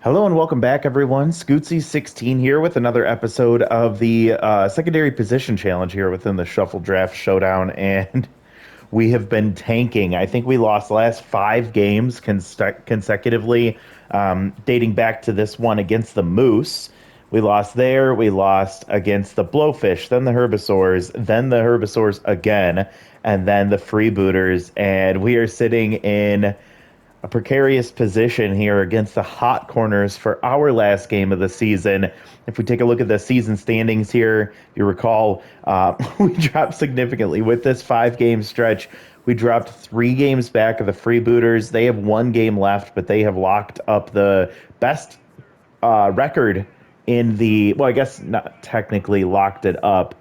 Hello and welcome back, everyone. Scootsy16 here with another episode of the secondary position challenge here within the Shuffle Draft Showdown, and we have been tanking. I think we lost the last 5 games consecutively, dating back to this one against the Moose. We lost there. We lost against the Blowfish, then the Herbisaurs, then the Herbisaurs again, and then the Freebooters. And we are sitting in a precarious position here against the hot corners for our last game of the season. If we take a look at the season standings here, you recall we dropped significantly with this 5 game stretch. We dropped 3 games back of the Freebooters. They have 1 game left, but they have locked up the best record in the, well, I guess not technically locked it up.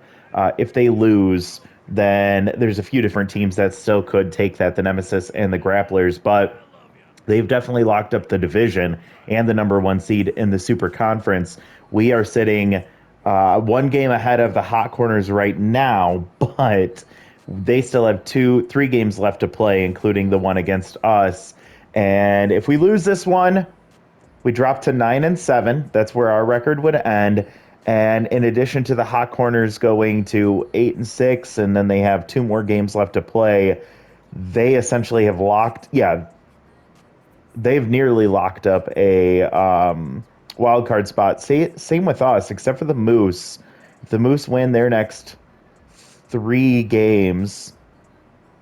If they lose, then there's a few different teams that still could take that, the Nemesis and the Grapplers, but they've definitely locked up the division and the #1 seed in the Super Conference. We are sitting 1 game ahead of the hot corners right now, but they still have 3 games left to play, including the one against us. And if we lose this one, we drop to 9-7. That's where our record would end. And in addition to the hot corners going to 8-6, and then they have 2 more games left to play, they essentially have they've nearly locked up a wild card spot. Same with us, except for the Moose. If the Moose win their next 3 games,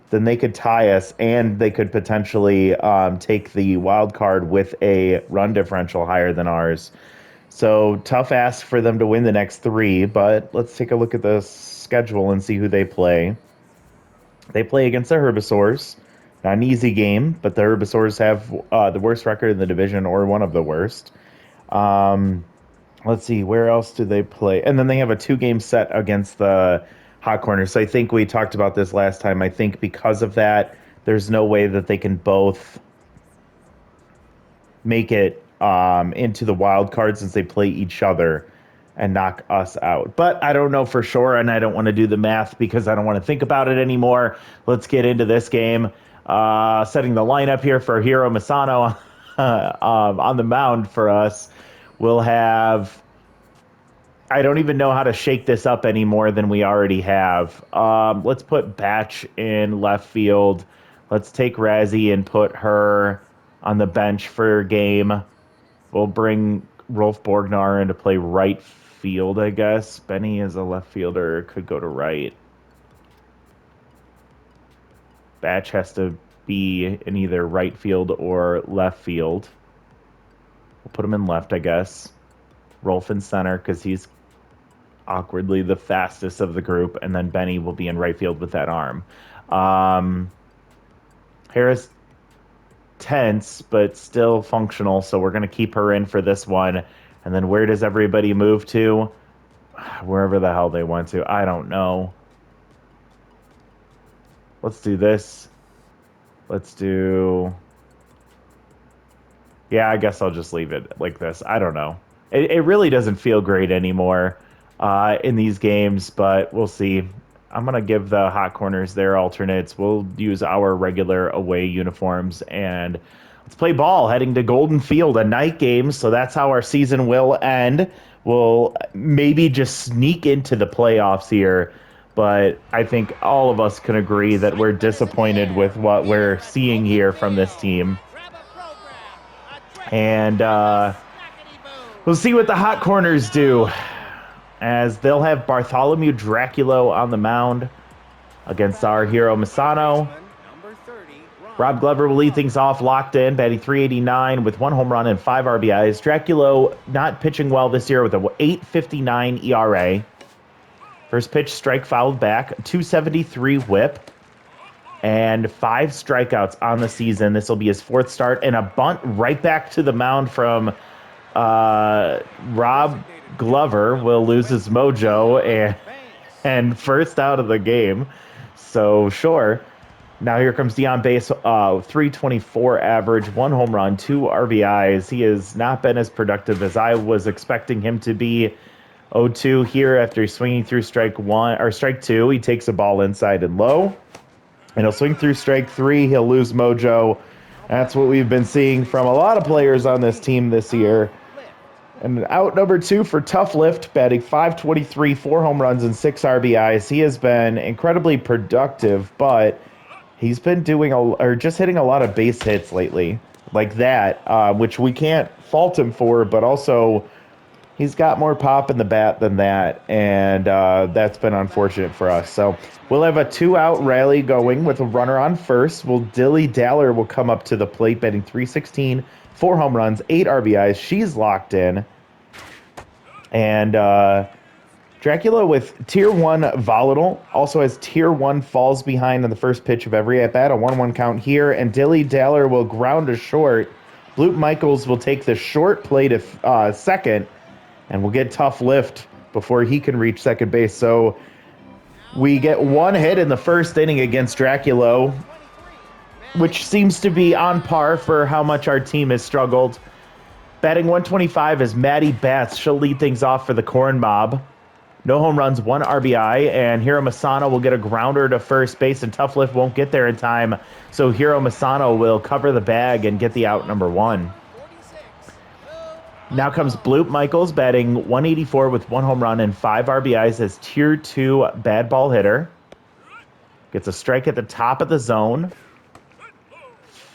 then they could tie us, and they could potentially take the wild card with a run differential higher than ours. So tough ask for them to win the next 3, but let's take a look at the schedule and see who they play. They play against the Herbisaurs. Not an easy game, but the Herbisaurs have the worst record in the division, or one of the worst. Let's see, where else do they play? And then they have a 2 game set against the hot corners. So I think we talked about this last time. I think because of that, there's no way that they can both make it into the wild card since they play each other and knock us out. But I don't know for sure, and I don't want to do the math because I don't want to think about it anymore. Let's get into this game. Setting the lineup here for Hiro Misano on the mound for us. We'll have... I don't even know how to shake this up any more than we already have. Let's put Batch in left field. Let's take Razzie and put her on the bench for a game. We'll bring Rolf Borgnar in to play right field, I guess. Benny is a left fielder, could go to right. Batch has to be in either right field or left field. We'll put him in left, I guess. Rolf in center because he's awkwardly the fastest of the group, and then Benny will be in right field with that arm. Harris tense, but still functional, so we're going to keep her in for this one. And then where does everybody move to? Wherever the hell they went to. I don't know. Let's do this. Let's do... Yeah, I guess I'll just leave it like this. I don't know. It really doesn't feel great anymore in these games, but we'll see. I'm going to give the hot corners their alternates. We'll use our regular away uniforms, and let's play ball heading to Golden Field, a night game, so that's how our season will end. We'll maybe just sneak into the playoffs here, but I think all of us can agree that we're disappointed with what we're seeing here from this team. And we'll see what the hot corners do, as they'll have Bartholomew Draculo on the mound against our Hiro Misano. Rob Glover will lead things off, locked in, batting .389 with 1 home run and 5 RBIs. Draculo not pitching well this year with a .859 ERA. First pitch, strike fouled back, .273 whip, and 5 strikeouts on the season. This will be his 4th start, and a bunt right back to the mound from Rob Glover. Will lose his mojo and first out of the game. So sure. Now here comes Dion Base, .324 average, 1 home run, 2 RBIs. He has not been as productive as I was expecting him to be. 0-2 here after swinging through strike 2. He takes a ball inside and low, and he'll swing through strike 3. He'll lose mojo. That's what we've been seeing from a lot of players on this team this year. And out number 2 for Tough Lift, batting .523, 4 home runs and 6 RBIs. He has been incredibly productive, but he's been just hitting a lot of base hits lately, like that, which we can't fault him for, but also he's got more pop in the bat than that, and that's been unfortunate for us. So we'll have a 2-out rally going with a runner on first. Dilly Daller will come up to the plate, batting .316, 4 home runs, 8 RBIs. She's locked in. And Dracula with Tier 1 Volatile also has Tier 1 falls behind on the first pitch of every at-bat, a 1-1 count here, and Dilly Daller will ground to short. Bloop Michaels will take the short play to second, and we'll get Tough Lift before he can reach second base. So we get 1 hit in the first inning against Dracula, which seems to be on par for how much our team has struggled. Batting .125 is Maddie Batts. She'll lead things off for the Corn Mob. No home runs, 1 RBI, and Hiro Masano will get a grounder to first base, and Tough Lift won't get there in time, so Hiro Masano will cover the bag and get the out number 1. Now comes Bloop Michaels, batting .184 with 1 home run and 5 RBIs as Tier 2 bad ball hitter. Gets a strike at the top of the zone.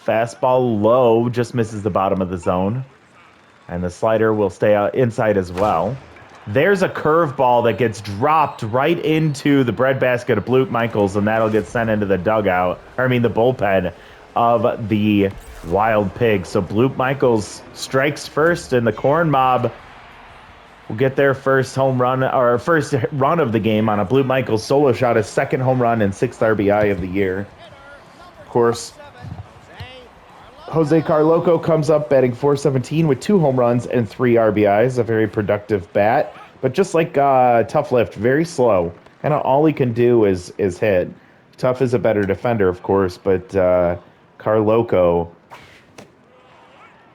Fastball low, just misses the bottom of the zone. And the slider will stay out inside as well. There's a curveball that gets dropped right into the breadbasket of Bloop Michaels, and that'll get sent into the the bullpen of the Wild Pigs. So Bloop Michaels strikes first, and the Corn Mob will get their first home run, or first run of the game on a Bloop Michaels solo shot, his second home run and 6th RBI of the year. Of course, Jose Carloco comes up batting .417 with 2 home runs and 3 RBIs, a very productive bat. But just like Tough Lift, very slow. And all he can do is hit. Tough is a better defender, of course, but Carloco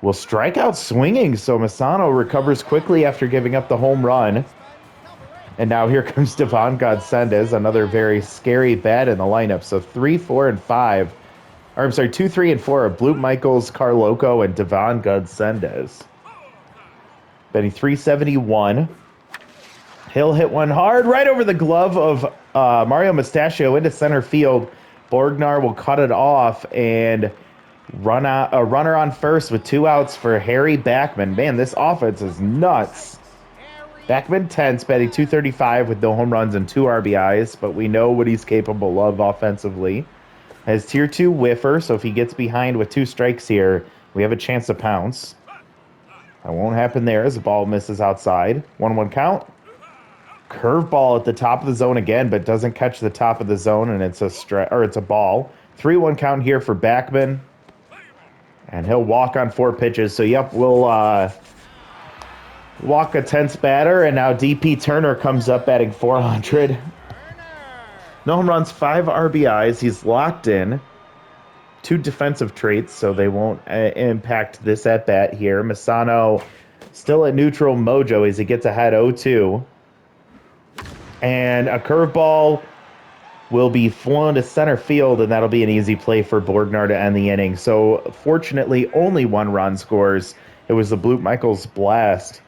will strike out swinging, so Masano recovers quickly after giving up the home run. And now here comes Devon Godsendez, another very scary bat in the lineup. So 3, 4, and 5. Or I'm sorry, 2, 3, and 4 are Bloop Michaels, Carloco, and Devon Godsendez. Betting .371. He'll hit one hard right over the glove of Mario Mustachio into center field. Borgnar will cut it off and run out a runner on first with 2 outs for Harry Backman. Man, this offense is nuts. Backman tense, batting .235 with no home runs and 2 RBIs, but we know what he's capable of offensively. Has Tier 2 whiffer, so if he gets behind with 2 strikes here, we have a chance to pounce. That won't happen there as the ball misses outside. 1-1 count. Curveball at the top of the zone again, but doesn't catch the top of the zone, and it's a ball. 3-1 count here for Backman. And he'll walk on 4 pitches. So, yep, we'll walk a tense batter, and now DP Turner comes up batting .400. No home runs, 5 RBIs. He's locked in. 2 defensive traits, so they won't impact this at-bat here. Masano still at neutral mojo as he gets ahead 0-2. And a curveball will be flown to center field, and that'll be an easy play for Borgnar to end the inning. So, fortunately, only 1 run scores. It was the Bloop Michaels blast.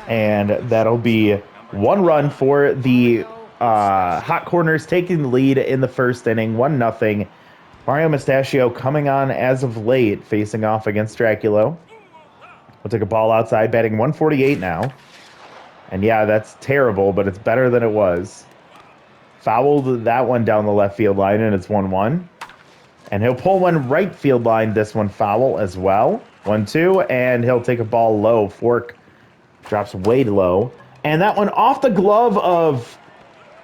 And that'll be 1 run for the Hot Corners taking the lead in the first inning, 1-0. Mario Mustachio coming on as of late, facing off against Dracula. We'll take a ball outside, batting .148 now. And yeah, that's terrible, but it's better than it was. Fouled that one down the left field line, and it's 1-1. And he'll pull one right field line, this one foul as well. 1-2, and he'll take a ball low. Fork drops way low. And that one off the glove of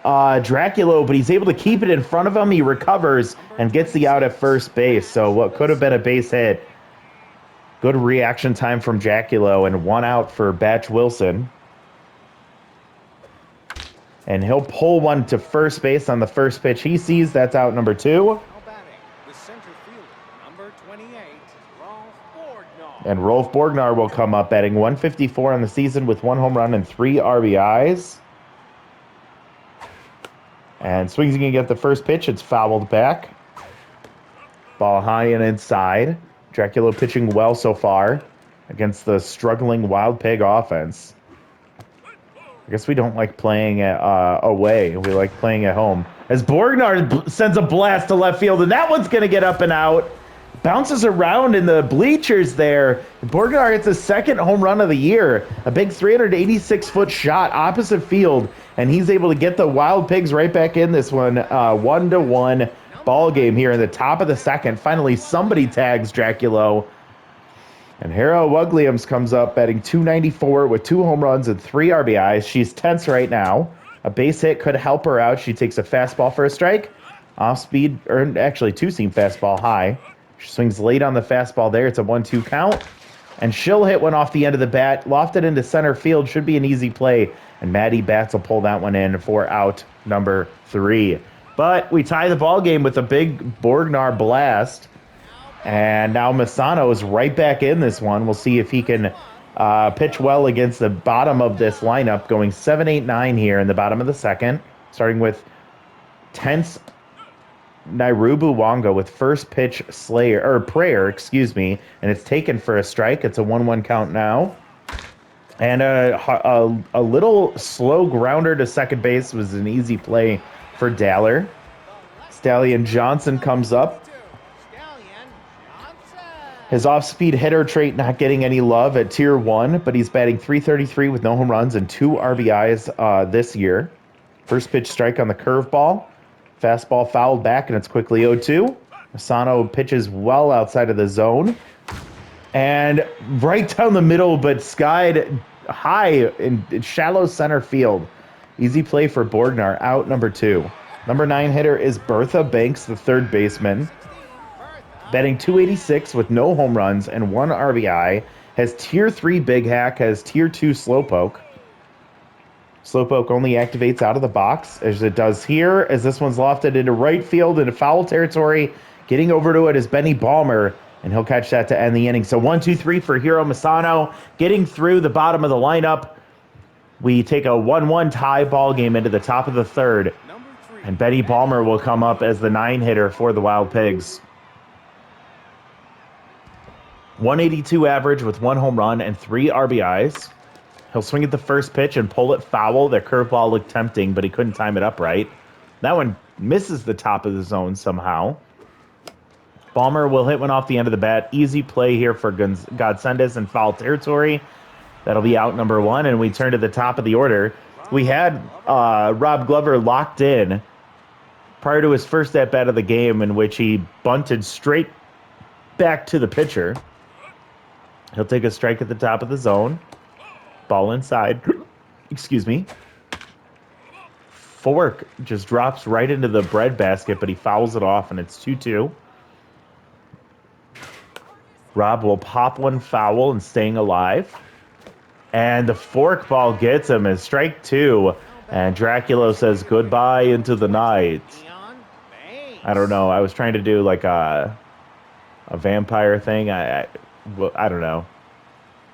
Dracula, but he's able to keep it in front of him. He recovers and gets the out at first base. So what could have been a base hit. Good reaction time from Dracula, and 1 out for Batch Wilson. And he'll pull one to first base on the first pitch he sees. That's out number 2. The center fielder, number 28, Rolf Borgnar. And Rolf Borgnar will come up batting .154 on the season with 1 home run and 3 RBIs. And swings again, get the first pitch. It's fouled back. Ball high and inside. Dracula pitching well so far against the struggling Wild Pig offense. I guess we don't like playing away. We like playing at home. As Borgnar sends a blast to left field, and that one's going to get up and out. Bounces around in the bleachers there. Borgnar hits his second home run of the year. A big 386-foot shot opposite field, and he's able to get the Wild Pigs right back in this one. 1-1 ball game here in the top of the second. Finally, somebody tags Dracula. And Harold Williams comes up batting .294 with 2 home runs and 3 RBIs. She's tense right now. A base hit could help her out. She takes a fastball for a strike. Off speed, or actually two-seam fastball high. She swings late on the fastball there. It's a 1-2 count. And she'll hit one off the end of the bat. Lofted into center field. Should be an easy play. And Maddie Batts will pull that one in for out number 3. But we tie the ball game with a big Borgnar blast. And now Misano is right back in this one. We'll see if he can pitch well against the bottom of this lineup, going 7-8-9 here in the bottom of the second, starting with tense Nairubu Wanga with first pitch prayer, and it's taken for a strike. It's a 1-1 count now. And a little slow grounder to second base was an easy play for Daller. Stallion Johnson comes up. His off-speed hitter trait not getting any love at Tier 1, but he's batting .333 with no home runs and 2 RBIs this year. First pitch strike on the curveball. Fastball fouled back, and it's quickly 0-2. Misano pitches well outside of the zone. And right down the middle, but skied high in shallow center field. Easy play for Borgnar, out number 2. Number 9 hitter is Bertha Banks, the third baseman. Batting .286 with no home runs and 1 RBI. Has Tier 3 Big Hack, has Tier 2 Slowpoke. Slowpoke only activates out of the box, as it does here, as this one's lofted into right field into foul territory. Getting over to it is Benny Balmer, and he'll catch that to end the inning. So 1-2-3 for Hiro Misano, getting through the bottom of the lineup. We take a 1-1 tie ball game into the top of the third, and Benny Balmer will come up as the 9 hitter for the Wild Pigs. 182 average with 1 home run and 3 RBIs. He'll swing at the first pitch and pull it foul. That curveball looked tempting, but he couldn't time it up right. That one misses the top of the zone somehow. Balmer will hit one off the end of the bat. Easy play here for Godsendes in foul territory. That'll be out number 1, and we turn to the top of the order. We had Rob Glover locked in prior to his first at-bat of the game, in which he bunted straight back to the pitcher. He'll take a strike at the top of the zone. Ball inside. Excuse me. Fork just drops right into the breadbasket, but he fouls it off, and it's 2-2. Rob will pop one foul and staying alive. And the fork ball gets him as strike 2. And Dracula says goodbye into the night. I don't know. I was trying to do like a vampire thing. I don't know.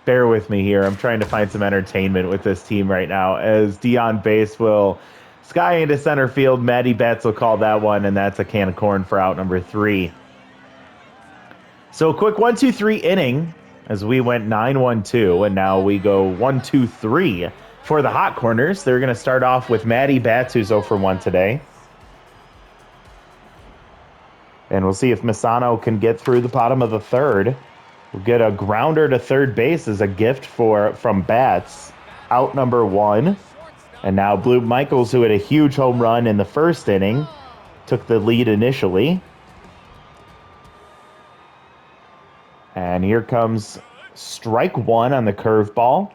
Bear with me here. I'm trying to find some entertainment with this team right now, as Dion Base will sky into center field. Maddie Betts will call that one, and that's a can of corn for out number 3. So a quick 1-2-3 inning as we went 9-1-2, and now we go 1-2-3 for the hot corners. They're going to start off with Maddie Betts, who's 0 for 1 today. And we'll see if Misano can get through the bottom of the third. We'll get a grounder to third base as a gift from Bats. Out number 1. And now Blue Michaels, who had a huge home run in the first inning, took the lead initially. And here comes strike 1 on the curveball.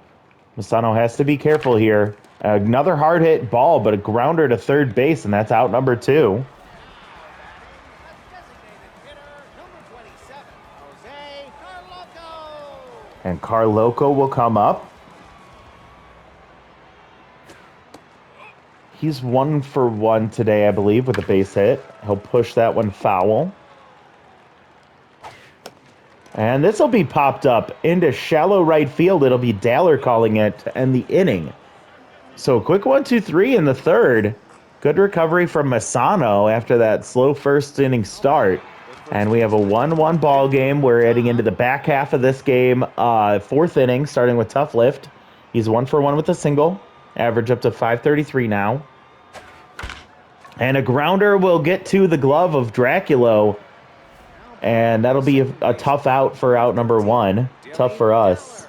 Misano has to be careful here. Another hard hit ball, but a grounder to third base, and that's out number 2. And Carloco will come up. He's 1 for 1 today, I believe, with a base hit. He'll push that one foul. And this will be popped up into shallow right field. It'll be Daller calling it to end the inning. So quick 1-2-3 in the third. Good recovery from Misano after that slow first inning start. And we have a 1-1 ball game. We're heading into the back half of this game. Fourth inning, starting with Tough Lift. He's 1 for 1 with a single. Average up to 533 now. And a grounder will get to the glove of Draculo. And that'll be a tough out for out number 1. Tough for us.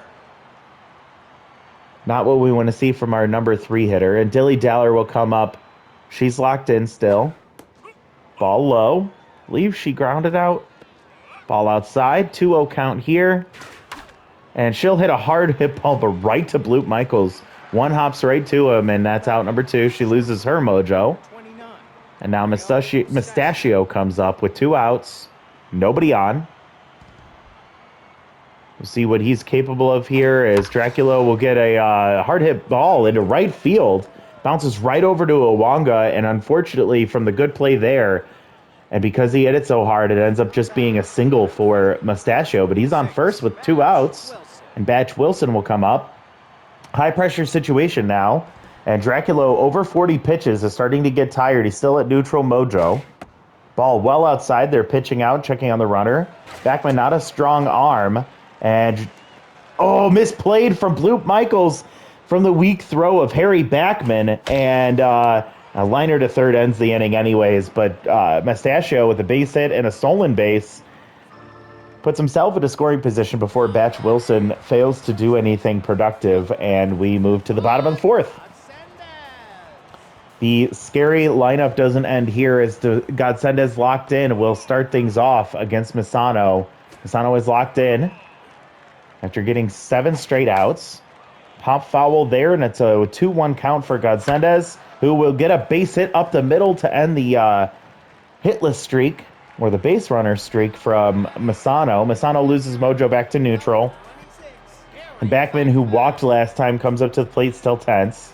Not what we want to see from our number 3 hitter. And Dilly Daller will come up. She's locked in still. Ball low. I believe she grounded out. Ball outside. 2-0 count here. And she'll hit a hard hit ball, but right to Bloop Michaels. One hops right to him, and that's out number 2. She loses her mojo. And now Mustachio comes up with 2 outs. Nobody on. We'll see what he's capable of here as Dracula will get a hard hit ball into right field. Bounces right over to Owanga, and unfortunately from the good play there, and because he hit it so hard, it ends up just being a single for Mustachio. But he's on first with 2 outs, and Batch Wilson will come up. High pressure situation now, and Dracula over 40 pitches is starting to get tired. He's still at neutral mojo. Ball well outside. They're pitching out, checking on the runner. Backman not a strong arm, and misplayed from Bloop Michaels from the weak throw of Harry Backman, and a liner to third ends the inning anyways, but Mustachio with a base hit and a stolen base puts himself into scoring position before Batch Wilson fails to do anything productive, and we move to the bottom of the 4th. The scary lineup doesn't end here as Godsendez locked in will start things off against Misano. Misano is locked in after getting 7 straight outs. Pop foul there, and it's a 2-1 count for Godsendez, who will get a base hit up the middle to end the hitless streak, or the base runner streak from Misano. Misano loses mojo back to neutral. And Backman, who walked last time, comes up to the plate still tense.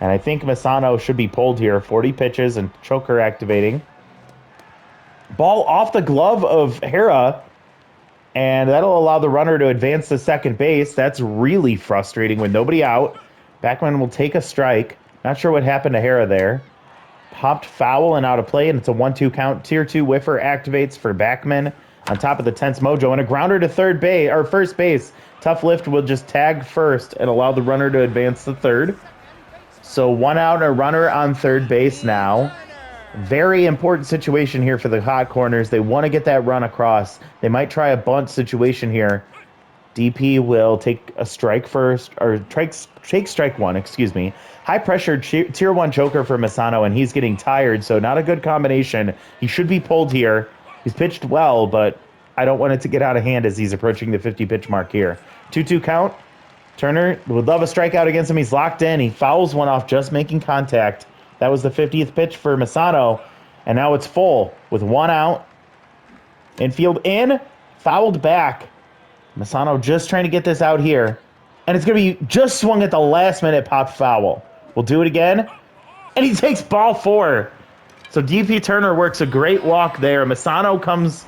And I think Misano should be pulled here. 40 pitches and choker activating. Ball off the glove of Hera, and that'll allow the runner to advance to second base. That's really frustrating with nobody out. Backman will take a strike. Not sure what happened to Hera there. Popped foul and out of play, and it's a 1-2 count. Tier 2 whiffer activates for Backman on top of the tense mojo, and a grounder to first base. Tough Lift will just tag first and allow the runner to advance to third. So 1 out and a runner on third base now. Very important situation here for the hot corners. They want to get that run across. They might try a bunt situation here. DP will take a strike first, or take strike 1, excuse me. High pressure tier 1 choker for Misano, and he's getting tired, so not a good combination. He should be pulled here. He's pitched well, but I don't want it to get out of hand as he's approaching the 50 pitch mark here. 2-2 count. Turner would love a strikeout against him. He's locked in. He fouls one off just making contact. That was the 50th pitch for Misano, and now it's full with 1 out. Infield in, fouled back. Misano just trying to get this out here, and it's going to be just swung at the last minute, popped foul. We'll do it again, and he takes ball 4. So DP Turner works a great walk there. Misano comes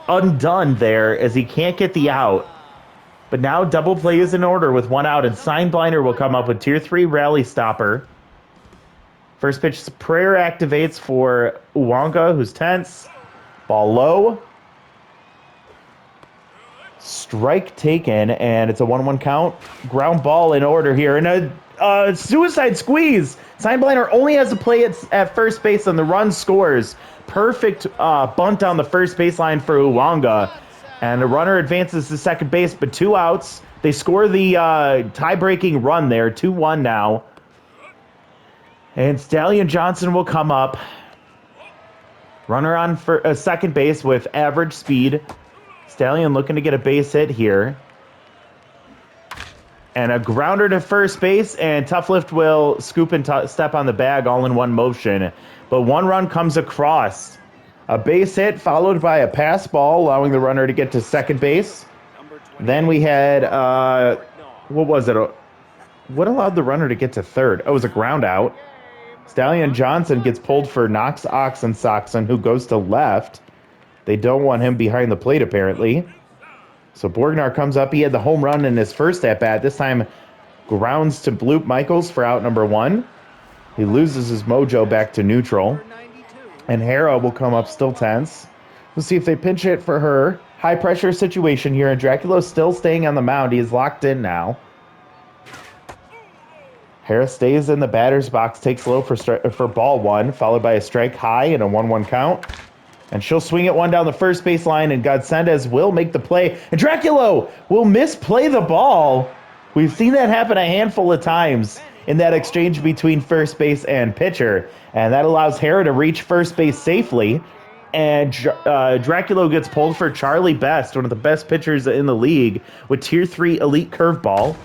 undone there as he can't get the out. But now double play is in order with 1 out, and Sign Blinder will come up with tier 3 rally stopper. First pitch prayer activates for Uwanga, who's tense. Ball low. Strike taken, and it's a 1-1 count. Ground ball in order here, and a suicide squeeze. Sign Blinder only has to play at first base, and the run scores. Perfect bunt on the first baseline for Uwanga. And the runner advances to second base, but 2 outs. They score the tie-breaking run there, 2-1 now. And Stallion Johnson will come up. Runner on for second base with average speed. Stallion looking to get a base hit here. And a grounder to first base, and Tough Lift will scoop and step on the bag all in one motion. But 1 run comes across. A base hit followed by a pass ball, allowing the runner to get to second base. Then we had, what was it? What allowed the runner to get to third? Oh, it was a ground out. Stallion Johnson gets pulled for Knox Oxensoxen, who goes to left. They don't want him behind the plate, apparently. So Borgnar comes up. He had the home run in his first at-bat. This time grounds to Bloop Michaels for out number 1. He loses his mojo back to neutral. And Hera will come up still tense. We'll see if they pinch hit for her. High pressure situation here, and Dracula's still staying on the mound. He is locked in now. Harris stays in the batter's box, takes low for ball one, followed by a strike high and a 1-1 count. And she'll swing it one down the first base line, and Godsendez will make the play. And Dracula will misplay the ball. We've seen that happen a handful of times in that exchange between first base and pitcher. And that allows Hera to reach first base safely. And Dracula gets pulled for Charlie Best, one of the best pitchers in the league, with Tier 3 elite curveball.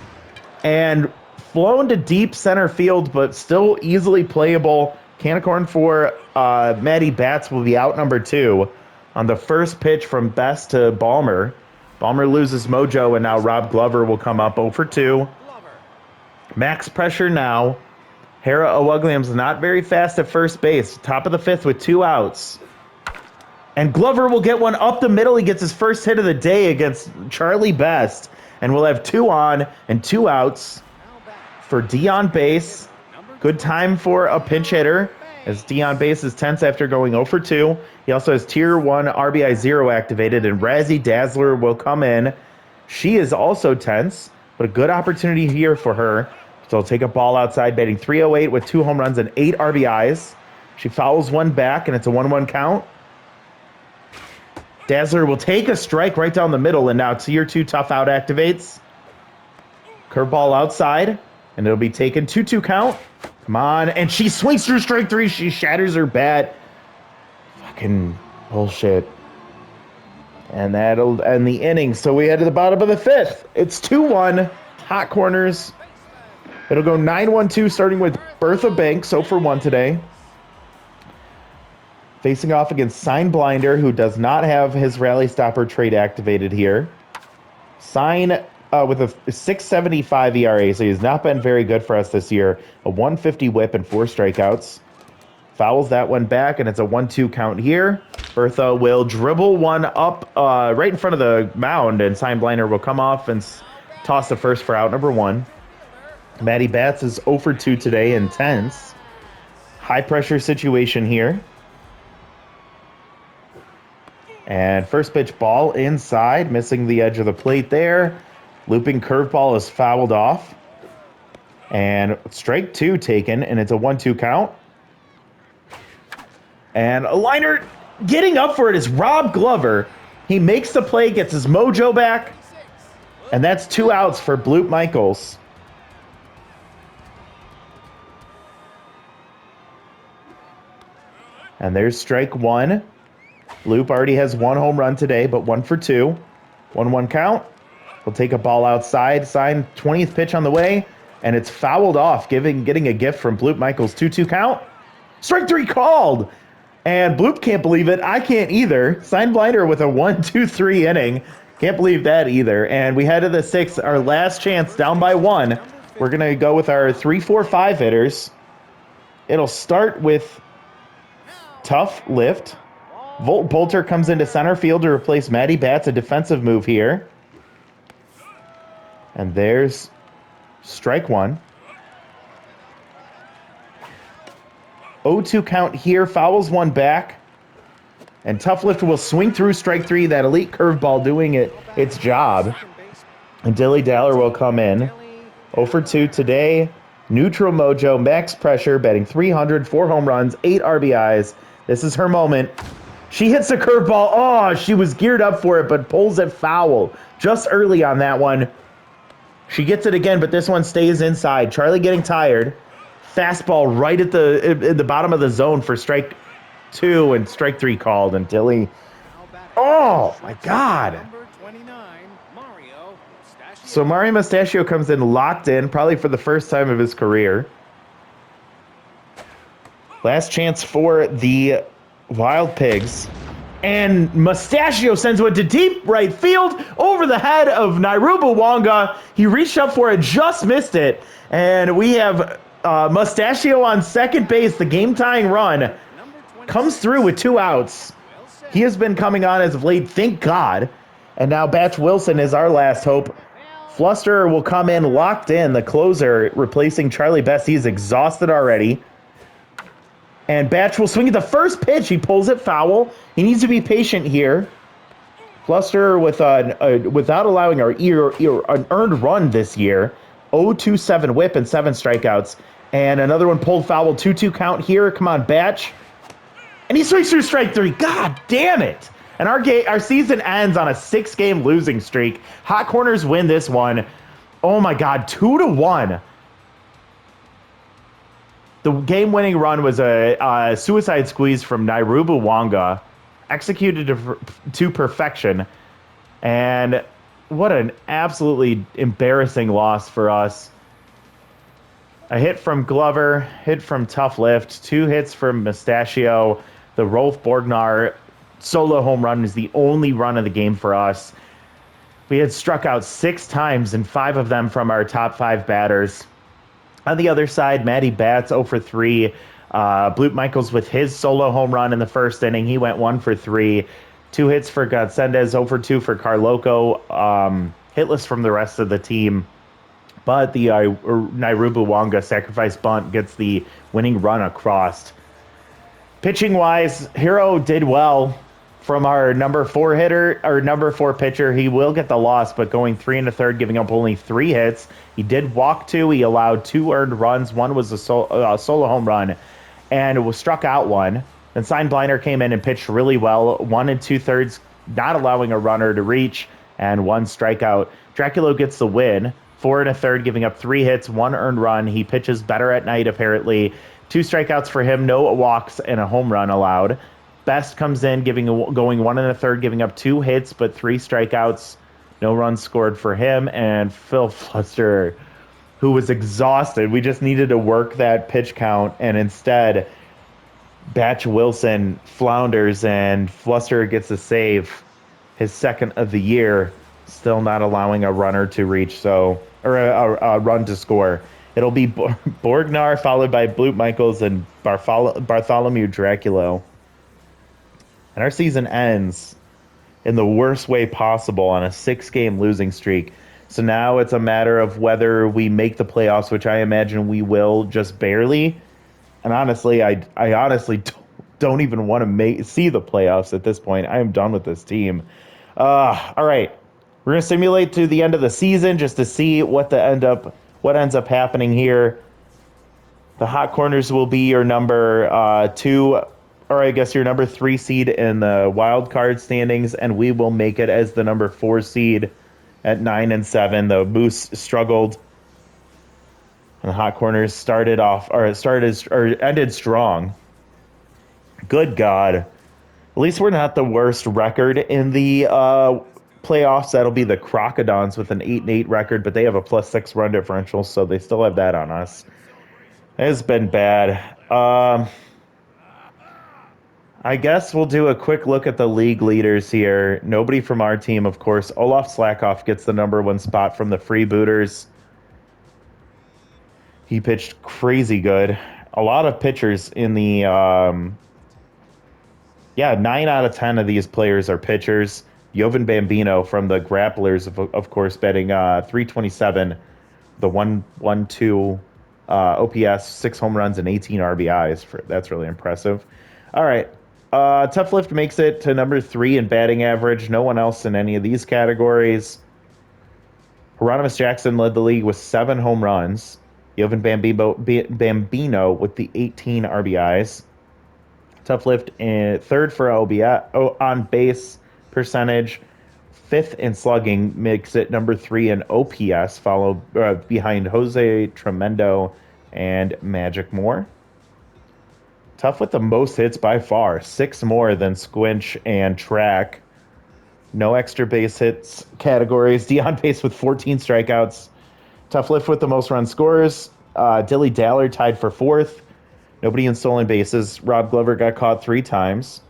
And flown to deep center field, but still easily playable. Can of corn for Maddie Batts will be out number 2 on the first pitch from Best to Balmer. Balmer loses mojo, and now Rob Glover will come up 0 for 2. Max pressure now. Hera Owegliam's not very fast at first base. Top of the 5th with 2 outs. And Glover will get one up the middle. He gets his first hit of the day against Charlie Best. And we'll have 2 on and 2 outs for Dion Base. Good time for a pinch hitter, as Dion Base is tense after going 0 for 2. He also has Tier 1 RBI 0 activated, and Razzie Dazzler will come in. She is also tense, but a good opportunity here for her. So I'll take a ball outside, batting .308 with 2 home runs and 8 RBIs. She fouls one back, and it's a 1-1 count. Dazzler will take a strike right down the middle, and now Tier 2 tough out activates. Curveball outside, and it'll be taken 2-2 count. Come on, and she swings through strike 3. She shatters her bat. Fucking bullshit. And that'll end the inning. So we head to the bottom of the 5th. It's 2-1. Hot corners. It'll go 9-1-2, starting with Bertha Banks, 0 for 1 today. Facing off against Sign Blinder, who does not have his Rally Stopper trait activated here. Sign with a 6.75 ERA, so he's not been very good for us this year. A 150 whip and 4 strikeouts. Fouls that one back, and it's a 1-2 count here. Bertha will dribble one up right in front of the mound, and Sign Blinder will come off and toss the first for out number 1. Maddie Batts is 0 for 2 today, intense. High pressure situation here. And first pitch ball inside, missing the edge of the plate there. Looping curveball is fouled off. And strike 2 taken, and it's a 1-2 count. And a liner getting up for it is Rob Glover. He makes the play, gets his mojo back. And that's 2 outs for Bloop Michaels. And there's strike 1. Bloop already has 1 home run today, but 1 for 2. 1-1 count. He'll take a ball outside. Sign 20th pitch on the way, and it's fouled off, getting a gift from Bloop Michaels. 2-2 count. Strike 3 called. And Bloop can't believe it. I can't either. Sign Blinder with a 1-2-3 inning. Can't believe that either. And we head to the 6th, our last chance, down by 1. We're going to go with our 3-4-5 hitters. It'll start with Tough Lift. Volt Bolter comes into center field to replace Maddie Batts, a defensive move here. And there's strike 1. 0-2 count here, fouls one back. And Tough Lift will swing through strike 3, that elite curveball doing its job. And Dilly Daller will come in. 0 for 2 today. Neutral mojo, max pressure, batting .300, 4 home runs, 8 RBIs. This is her moment. She hits the curveball. Oh, she was geared up for it, but pulls it foul just early on that one. She gets it again, but this one stays inside. Charlie getting tired. Fastball right at the bottom of the zone for strike 2, and strike 3 called. And Dilly, oh my God. So Mario Mustachio comes in locked in, probably for the first time of his career. Last chance for the Wild Pigs. And Mustachio sends one to deep right field over the head of Nairuba Wonga. He reached up for it, just missed it. And we have Mustachio on second base. The game-tying run comes through with 2 outs. He has been coming on as of late, thank God. And now Batch Wilson is our last hope. Fluster will come in locked in, the closer, replacing Charlie Best. He's exhausted already. And Batch will swing at the first pitch. He pulls it foul. He needs to be patient here. Fluster with without allowing an earned run this year. 0-2-7 whip and 7 strikeouts. And another one pulled foul. 2-2 count here. Come on, Batch. And he swings through strike 3. God damn it. And our season ends on a 6-game losing streak. Hot Corners win this one. Oh my God, 2-1. The game-winning run was a suicide squeeze from Nairubu Wanga, executed to perfection. And what an absolutely embarrassing loss for us. A hit from Glover, hit from Tough Lift, 2 hits from Mustachio. The Rolf Borgnar solo home run is the only run of the game for us. We had struck out 6 times, and 5 of them from our top 5 batters. On the other side, Matty Batts 0 for 3. Blute Michaels with his solo home run in the first inning. He went 1 for 3. 2 hits for Godsendez, 0 for 2 for Carloco. Hitless from the rest of the team. But the Nairubu Wanga sacrifice bunt gets the winning run across. Pitching-wise, Hero did well from our number 4 hitter, or number 4 pitcher. He will get the loss, but going 3 1/3, giving up only 3 hits. He did walk 2. He allowed 2 earned runs. One was a solo home run, and was struck out 1. Then Steinbleiner came in and pitched really well. 1 2/3, not allowing a runner to reach, and 1 strikeout. Draculo gets the win. 4 1/3, giving up 3 hits, 1 earned run. He pitches better at night, apparently. 2 strikeouts for him, no walks, and a home run allowed. Best comes in, going 1 1/3, giving up 2 hits, but 3 strikeouts. No runs scored for him. And Phil Fluster, who was exhausted. We just needed to work that pitch count, and instead, Batch Wilson flounders, and Fluster gets a save, his 2nd of the year, still not allowing a runner to reach, or a run to score. It'll be Borgnar, followed by Blute Michaels and Bartholomew Draculo. And our season ends in the worst way possible on a 6-game losing streak. So now it's a matter of whether we make the playoffs, which I imagine we will, just barely. And honestly, I honestly don't even want to see the playoffs at this point. I am done with this team. All right. We're going to simulate to the end of the season just to see what ends up happening here. The Hot Corners will be your number 2, or I guess your number 3 seed in the wild card standings, and we will make it as the number 4 seed at 9-7. The Moose struggled, and the Hot Corners ended strong. Good God. At least we're not the worst record in the playoffs. That'll be the Crocodons with an 8-8 record, but they have a +6 run differential, so they still have that on us. It's been bad. I guess we'll do a quick look at the league leaders here. Nobody from our team, of course. Olaf Slackoff gets the number 1 spot from the Freebooters. He pitched crazy good. A lot of pitchers in the 9 out of 10 of these players are pitchers. Jovan Bambino from the Grapplers, of course, batting .327, the 1-1-2 OPS, 6 home runs, and 18 RBIs. That's really impressive. All right. Tough Lift makes it to number 3 in batting average. No one else in any of these categories. Hieronymus Jackson led the league with 7 home runs. Jovan Bambino with the 18 RBIs. Tough Lift in 3rd for on base percentage. 5th in slugging, makes it number 3 in OPS, followed behind Jose Tremendo and Magic Moore. Tough with the most hits by far, 6 more than Squinch and Track. No extra base hits categories. Dion Pace with 14 strikeouts. Tough Lift with the most run scorers. Dilly Daller tied for 4th. Nobody in stolen bases. Rob Glover got caught 3 times.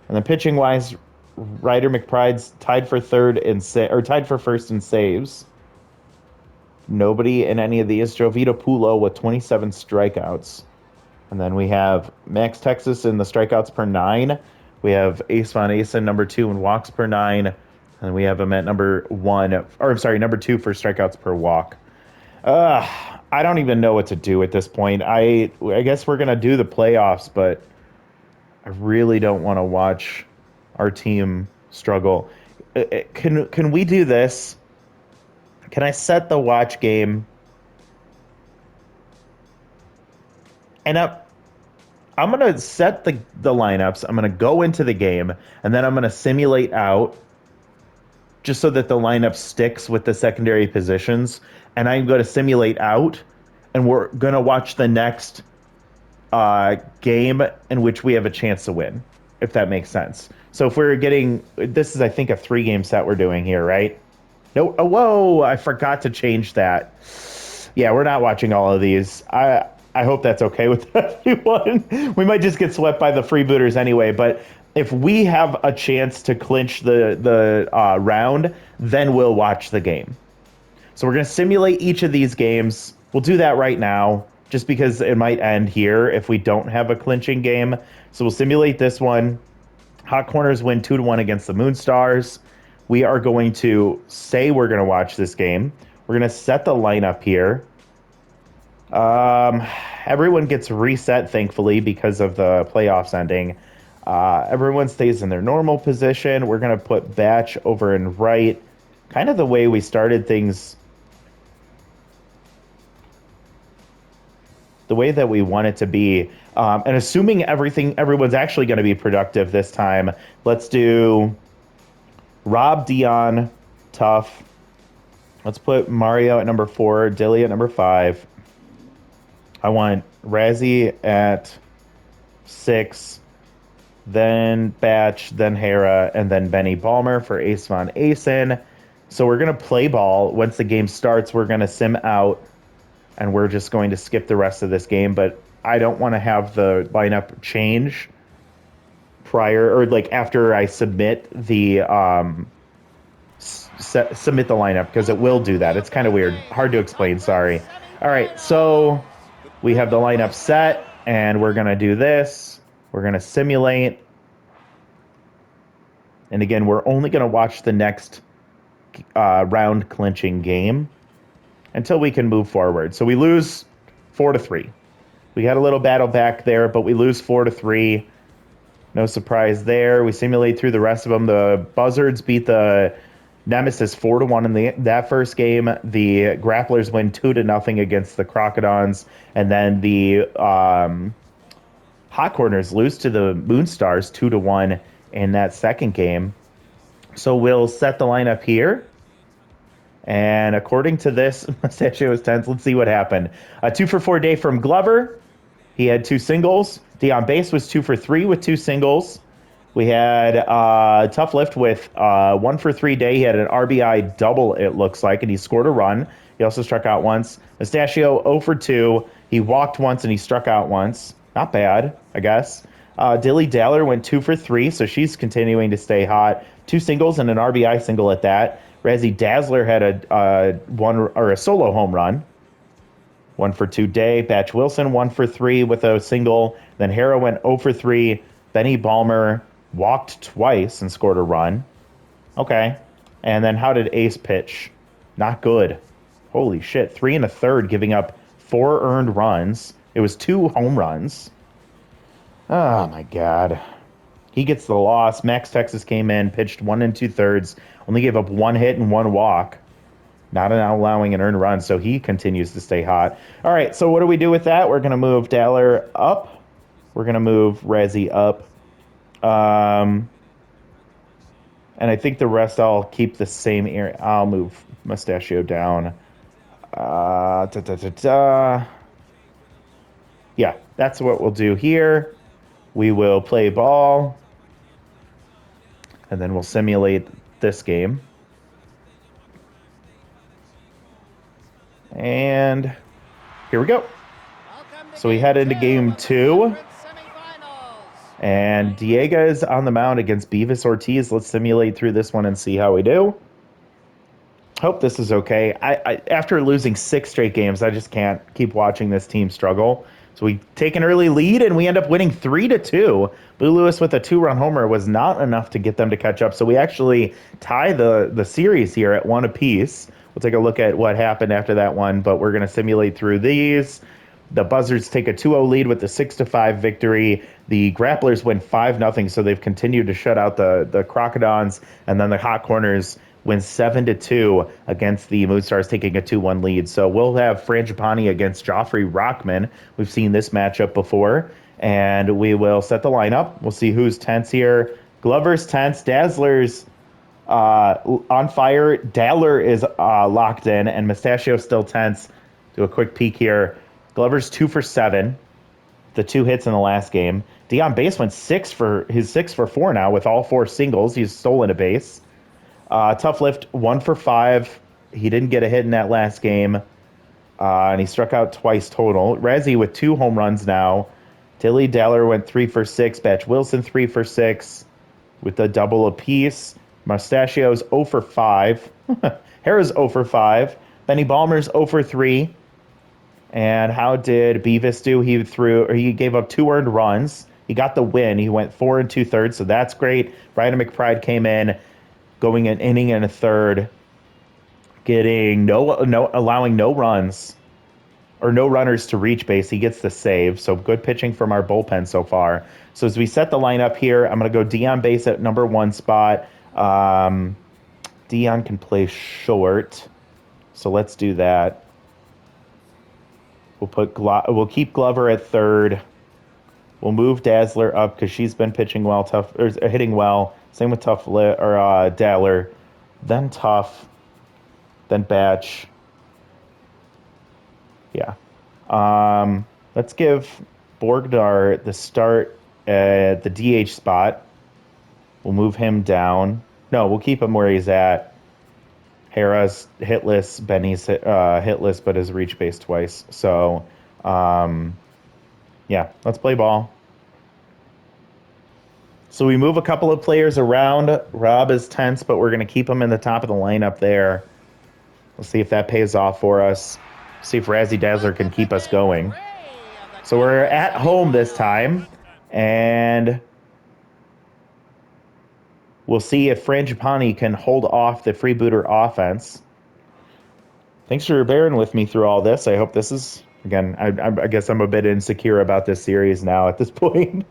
And then pitching wise, Ryder McBride's tied for 1st in saves. Nobody in any of these. Jovito Pulo with 27 strikeouts. And then we have Max Texas in the strikeouts per 9. We have Ace Von Asen, number 2 in walks per 9. And we have him at number 2 for strikeouts per walk. I don't even know what to do at this point. I guess we're gonna do the playoffs, but I really don't want to watch our team struggle. Can we do this? Can I set the watch game? And I'm gonna set the lineups. I'm gonna go into the game, and then I'm gonna simulate out just so that the lineup sticks with the secondary positions. And I'm going to simulate out, and we're going to watch the next game in which we have a chance to win, if that makes sense. So if we're getting, this is, I think, a 3-game set we're doing here, right? No, oh, whoa, I forgot to change that. Yeah, we're not watching all of these. I hope that's okay with everyone. We might just get swept by the freebooters anyway, but if we have a chance to clinch the round, then we'll watch the game. So we're going to simulate each of these games. We'll do that right now, just because it might end here if we don't have a clinching game. So we'll simulate this one. Hot Corners win 2-1 against the Moonstars. We are going to say we're going to watch this game. We're going to set the lineup here. Everyone gets reset, thankfully, because of the playoffs ending. Everyone stays in their normal position. We're going to put Batch over in right. Kind of the way we started things. The way that we want it to be. And assuming everyone's actually going to be productive this time, let's do Rob, Dion, Tough. Let's put Mario at number 4, Dilly at number 5. I want Razzie at 6, then Batch, then Hera, and then Benny Balmer for Ace Von Asen. So we're going to play ball. Once the game starts, we're going to sim out, and we're just going to skip the rest of this game. But I don't want to have the lineup change prior, or like after I submit the submit the lineup, because it will do that. It's kind of weird. Hard to explain, sorry. All right, so we have the lineup set, and we're going to do this. We're going to simulate. And again, we're only going to watch the next round clinching game until we can move forward. So we lose 4-3. We had a little battle back there, but we lose 4-3. No surprise there. We simulate through the rest of them. The Buzzards beat the Nemesis 4-1 in that first game. The Grapplers win 2-0 against the Crocodons, and then the Hot Corners lose to the Moonstars 2-1 in that second game. So we'll set the lineup here. And according to this, Mustachio was tense. Let's see what happened. A 2-for-4 day from Glover. He had 2 singles. Dion Base was 2-for-3 with 2 singles. We had Tough Lift with 1-for-3 day. He had an RBI double, it looks like, and he scored a run. He also struck out once. Mustachio 0-for-2. He walked once and he struck out once. Not bad, I guess. Dilly Daller went 2-for-3, so she's continuing to stay hot. 2 singles and an RBI single at that. Razzie Dazzler had a solo home run. 1-for-2 day. Batch Wilson 1-for-3 with a single. Then Hera went 0-for-3. Benny Balmer walked twice and scored a run. Okay. And then how did Ace pitch? Not good. Holy shit. 3 1/3, giving up 4 earned runs. It was 2 home runs. Oh my God. He gets the loss. Max Texas came in, pitched 1 2/3, only gave up 1 hit and 1 walk. Not allowing an earned run, so he continues to stay hot. All right, so what do we do with that? We're going to move Daller up. We're going to move Razzie up. And I think the rest I'll keep the same area. I'll move Mustachio down. Yeah, that's what we'll do here. We will play ball. And then we'll simulate this game. And here we go. So we head into game 2. And Diego is on the mound against Beavis Ortiz. Let's simulate through this one and see how we do. Hope this is okay. I after losing 6 straight games, I just can't keep watching this team struggle. So we take an early lead, and we end up winning 3-2. Blue Lewis with a 2-run homer was not enough to get them to catch up. So we actually tie the series here at 1 apiece. We'll take a look at what happened after that one, but we're going to simulate through these. The Buzzards take a 2-0 lead with the 6-5 victory. The Grapplers win 5-0, so they've continued to shut out the Crocodons, and then the Hot Corners win 7-2 against the Moonstars, taking a 2-1 lead. So we'll have Frangipani against Joffrey Rockman. We've seen this matchup before, and we will set the lineup. We'll see who's tense here. Glover's tense, Dazzler's on fire. Daller is locked in, and Mustachio still tense. Do a quick peek here. Glover's 2 for 7, the 2 hits in the last game. Dion Base went 6 for 4 now with all 4 singles. He's stolen a base. Tough Lift 1 for 5. He didn't get a hit in that last game, and he struck out twice total. Razzie with 2 home runs now. Dilly Daller went 3 for 6. Batch Wilson 3 for 6 with a double apiece. Mustachio's 0 for 5. Hera's 0 for 5. Benny Balmer's 0 for 3. And how did Beavis do? He gave up 2 earned runs. He got the win. He went 4 2/3, so that's great. Brian McBride came in, going an inning and a third, getting allowing no runs or no runners to reach base. He gets the save. So good pitching from our bullpen so far. So as we set the lineup here, I'm going to go Dion Base at number 1 spot. Dion can play short, so let's do that. We'll keep Glover at third. We'll move Dazzler up because she's been pitching well, hitting well. Same with Daller, then Tough, then Batch. Yeah. Let's give Borgdar the start at the DH spot. We'll move him down. No, we'll keep him where he's at. Hera's hitless, Benny's hitless, but has reached base twice. So, yeah, let's play ball. So we move a couple of players around. Rob is tense, but we're going to keep him in the top of the lineup there. We'll see if that pays off for us. See if Razzie Dazzler can keep us going. So we're at home this time, and we'll see if Frangipani can hold off the freebooter offense. Thanks for bearing with me through all this. I hope this is, again, I guess I'm a bit insecure about this series now at this point.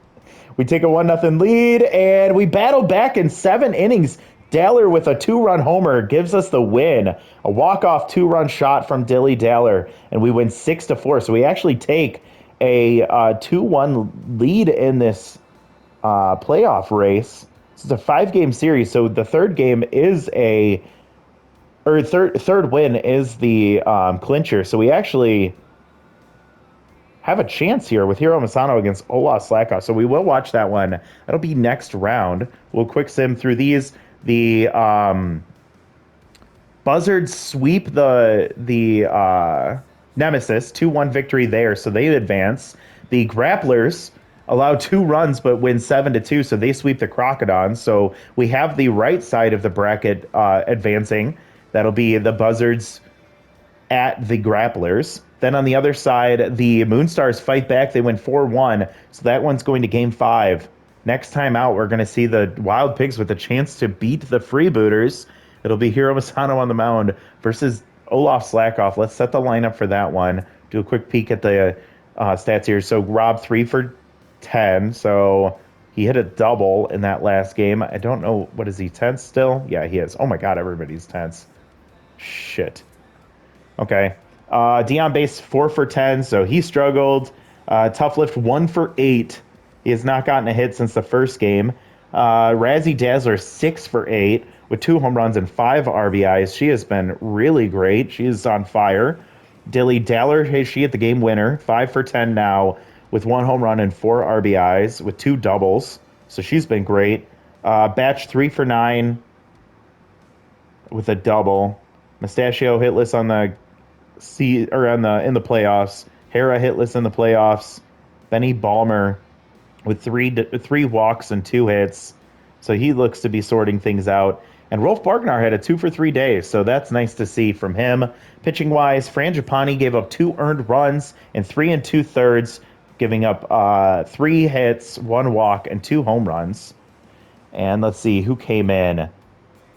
We take a 1-0 lead, and we battle back in 7 innings. Daller with a 2-run homer gives us the win. A walk-off 2-run shot from Dilly Daller, and we win 6-4. So we actually take a 2-1 lead in this playoff race. It's a 5-game series, so the third game is third win is the clincher. So we actually have a chance here with Hiro Masano against Olaf Slackoff. So we will watch that one. That'll be next round. We'll quick sim through these. The Buzzards sweep the Nemesis, 2-1 victory there, so they advance. The Grapplers allow 2 runs but win 7-2, so they sweep the Crocodons. So we have the right side of the bracket advancing. That'll be the Buzzards at the Grapplers. Then on the other side, the Moonstars fight back. They win 4-1, so that one's going to Game 5. Next time out, we're going to see the Wild Pigs with a chance to beat the Freebooters. It'll be Hiro Masano on the mound versus Olaf Slackoff. Let's set the lineup for that one. Do a quick peek at the stats here. So Rob 3 for 10, so he hit a double in that last game. I don't know, what is he, tense still? Yeah, he is. Oh my god, everybody's tense. Shit. Okay. Dion Base 4 for 10, so he struggled. Tough Lift 1 for 8. He has not gotten a hit since the first game. Razzie Dazzler 6 for 8 with 2 home runs and 5 RBIs. She has been really great. She is on fire. Dilly Daller, hey, she hit the game winner, 5 for 10 now with 1 home run and 4 RBIs with 2 doubles. So she's been great. Batch 3 for 9 with a double. Mustachio hitless on the in the playoffs. Hera hitless in the playoffs. Benny Balmer with 3 walks and 2 hits. So he looks to be sorting things out. And Rolf Bargnar had a 2 for 3 days, so that's nice to see from him. Pitching-wise, Frangipani gave up 2 earned runs in 3 2/3, giving up 3 hits, 1 walk, and 2 home runs. And let's see who came in.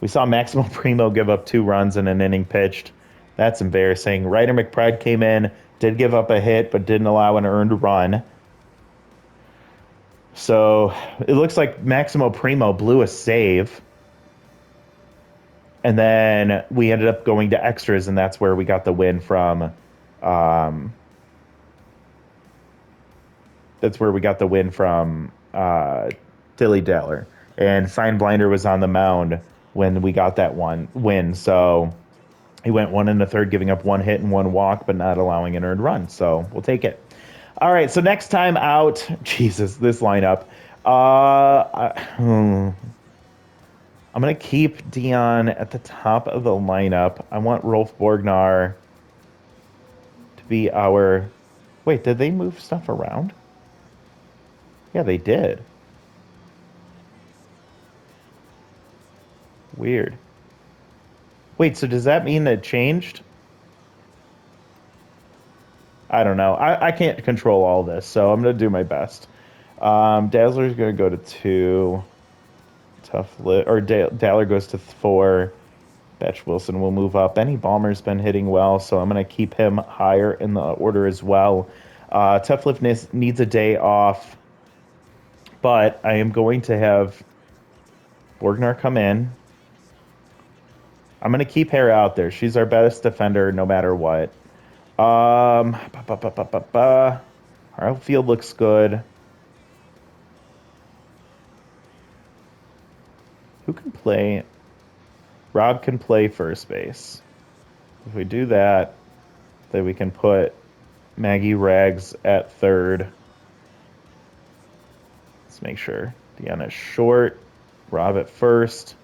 We saw Maximo Primo give up 2 runs in an inning pitched. That's embarrassing. Ryder McBride came in, did give up a hit, but didn't allow an earned run. So it looks like Maximo Primo blew a save. And then we ended up going to extras, and that's where we got the win from. Um, that's where we got the win from Dilly Daller. And Sign Blinder was on the mound when we got that one win. So he went 1 1/3, giving up one hit and one walk, but not allowing an earned run. So we'll take it. All right. So next time out, Jesus, this lineup. I'm going to keep Dion at the top of the lineup. I want Rolf Borgnar to be our. Wait, did they move stuff around? Yeah, they did. Weird. Wait, so does that mean it changed? I don't know. I can't control all this, so I'm going to do my best. Dazzler's going to go to 2. Dazzler goes to 4. Batch Wilson will move up. Benny Balmer's been hitting well, so I'm going to keep him higher in the order as well. Tough Lift needs a day off, but I am going to have Borgnar come in. I'm going to keep Hera out there. She's our best defender no matter what. Our outfield looks good. Who can play? Rob can play first base. If we do that, then we can put Maggie Rags at third. Let's make sure. Deanna's short. Rob at first.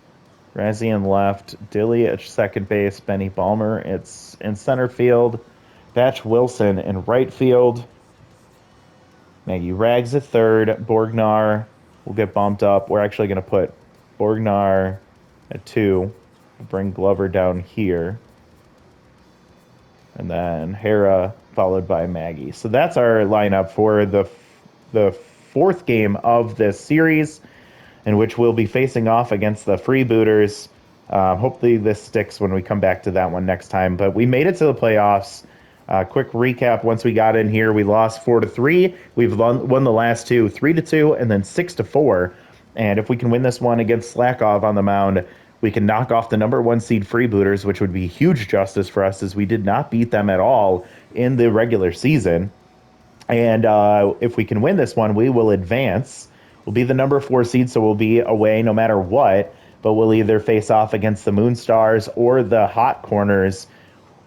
Razzie in left. Dilly at second base. Benny Balmer it's in center field. Batch Wilson in right field. Maggie Rags at third. Borgnar will get bumped up. We're actually going to put Borgnar at 2. Bring Glover down here. And then Hera followed by Maggie. So that's our lineup for the fourth game of this series, in which we'll be facing off against the Freebooters. Hopefully this sticks when we come back to that one next time. But we made it to the playoffs. Quick recap: once we got in here, we lost 4-3. We've won the last two, 3-2, and then 6-4. And if we can win this one against Slackov on the mound, we can knock off the number 1 seed Freebooters, which would be huge justice for us, as we did not beat them at all in the regular season. And if we can win this one, we will advance. We'll be the number 4 seed, so we'll be away no matter what. But we'll either face off against the Moonstars or the Hot Corners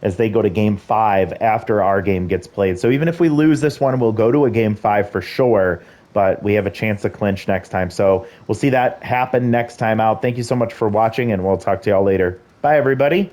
as they go to Game 5 after our game gets played. So even if we lose this one, we'll go to a Game 5 for sure, but we have a chance to clinch next time. So we'll see that happen next time out. Thank you so much for watching, and we'll talk to y'all later. Bye, everybody.